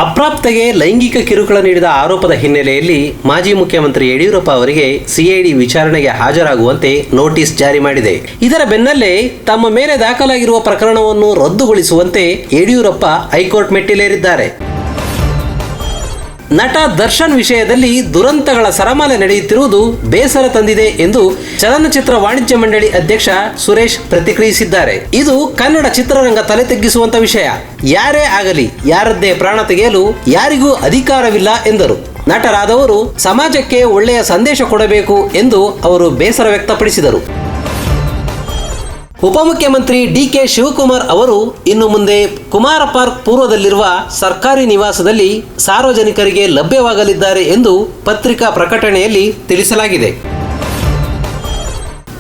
ಅಪ್ರಾಪ್ತೆಗೆ ಲೈಂಗಿಕ ಕಿರುಕುಳ ನೀಡಿದ ಆರೋಪದ ಹಿನ್ನೆಲೆಯಲ್ಲಿ ಮಾಜಿ ಮುಖ್ಯಮಂತ್ರಿ ಯಡಿಯೂರಪ್ಪ ಅವರಿಗೆ ಸಿಐಡಿ ವಿಚಾರಣೆಗೆ ಹಾಜರಾಗುವಂತೆ ನೋಟಿಸ್ ಜಾರಿ ಮಾಡಿದೆ. ಇದರ ಬೆನ್ನಲ್ಲೇ ತಮ್ಮ ಮೇಲೆ ದಾಖಲಾಗಿರುವ ಪ್ರಕರಣವನ್ನು ರದ್ದುಗೊಳಿಸುವಂತೆ ಯಡಿಯೂರಪ್ಪ ಹೈಕೋರ್ಟ್ ಮೆಟ್ಟಿಲೇರಿದ್ದಾರೆ. ನಟ ದರ್ಶನ್ ವಿಷಯದಲ್ಲಿ ದುರಂತಗಳ ಸರಮಾಲೆ ನಡೆಯುತ್ತಿರುವುದು ಬೇಸರ ತಂದಿದೆ ಎಂದು ಚಲನಚಿತ್ರ ವಾಣಿಜ್ಯ ಮಂಡಳಿ ಅಧ್ಯಕ್ಷ ಸುರೇಶ್ ಪ್ರತಿಕ್ರಿಯಿಸಿದ್ದಾರೆ. ಇದು ಕನ್ನಡ ಚಿತ್ರರಂಗ ತಲೆ ತಗ್ಗಿಸುವಂತ ವಿಷಯ. ಯಾರೇ ಆಗಲಿ ಯಾರದ್ದೇ ಪ್ರಾಣ ತೆಗೆಯಲು ಯಾರಿಗೂ ಅಧಿಕಾರವಿಲ್ಲ ಎಂದರು. ನಟರಾದವರು ಸಮಾಜಕ್ಕೆ ಒಳ್ಳೆಯ ಸಂದೇಶ ಕೊಡಬೇಕು ಎಂದು ಅವರು ಬೇಸರ ವ್ಯಕ್ತಪಡಿಸಿದರು. ಉಪಮುಖ್ಯಮಂತ್ರಿ ಡಿಕೆ ಶಿವಕುಮಾರ್ ಅವರು ಇನ್ನು ಮುಂದೆ ಕುಮಾರ ಪಾರ್ಕ್ ಪೂರ್ವದಲ್ಲಿರುವ ಸರ್ಕಾರಿ ನಿವಾಸದಲ್ಲಿ ಸಾರ್ವಜನಿಕರಿಗೆ ಲಭ್ಯವಾಗಲಿದ್ದಾರೆ ಎಂದು ಪತ್ರಿಕಾ ಪ್ರಕಟಣೆಯಲ್ಲಿ ತಿಳಿಸಲಾಗಿದೆ.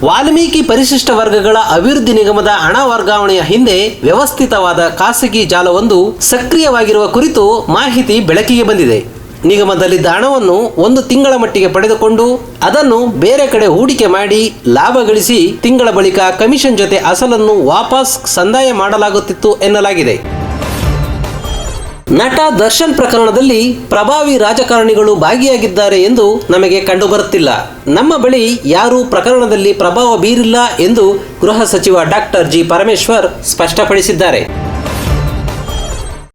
ವಾಲ್ಮೀಕಿ ಪರಿಶಿಷ್ಟ ವರ್ಗಗಳ ಅಭಿವೃದ್ಧಿ ನಿಗಮದ ಹಣ ವರ್ಗಾವಣೆಯ ಹಿಂದೆ ವ್ಯವಸ್ಥಿತವಾದ ಖಾಸಗಿ ಜಾಲವೊಂದು ಸಕ್ರಿಯವಾಗಿರುವ ಕುರಿತು ಮಾಹಿತಿ ಬೆಳಕಿಗೆ ಬಂದಿದೆ. ನಿಗಮದಲ್ಲಿದ್ದ ಹಣವನ್ನು 1 ತಿಂಗಳ ಮಟ್ಟಿಗೆ ಪಡೆದುಕೊಂಡು ಅದನ್ನು ಬೇರೆ ಕಡೆ ಹೂಡಿಕೆ ಮಾಡಿ ಲಾಭ ಗಳಿಸಿ ತಿಂಗಳ ಬಳಿಕ ಕಮಿಷನ್ ಜೊತೆ ಅಸಲನ್ನು ವಾಪಸ್ ಸಂದಾಯ ಮಾಡಲಾಗುತ್ತಿತ್ತು ಎನ್ನಲಾಗಿದೆ. ನಟ ದರ್ಶನ್ ಪ್ರಕರಣದಲ್ಲಿ ಪ್ರಭಾವಿ ರಾಜಕಾರಣಿಗಳು ಭಾಗಿಯಾಗಿದ್ದಾರೆ ಎಂದು ನಮಗೆ ಕಂಡುಬರುತ್ತಿಲ್ಲ. ನಮ್ಮ ಬಳಿ ಯಾರೂ ಪ್ರಕರಣದಲ್ಲಿ ಪ್ರಭಾವ ಬೀರಿಲ್ಲ ಎಂದು ಗೃಹ ಸಚಿವ ಡಾಕ್ಟರ್ ಜಿ ಪರಮೇಶ್ವರ್ ಸ್ಪಷ್ಟಪಡಿಸಿದ್ದಾರೆ.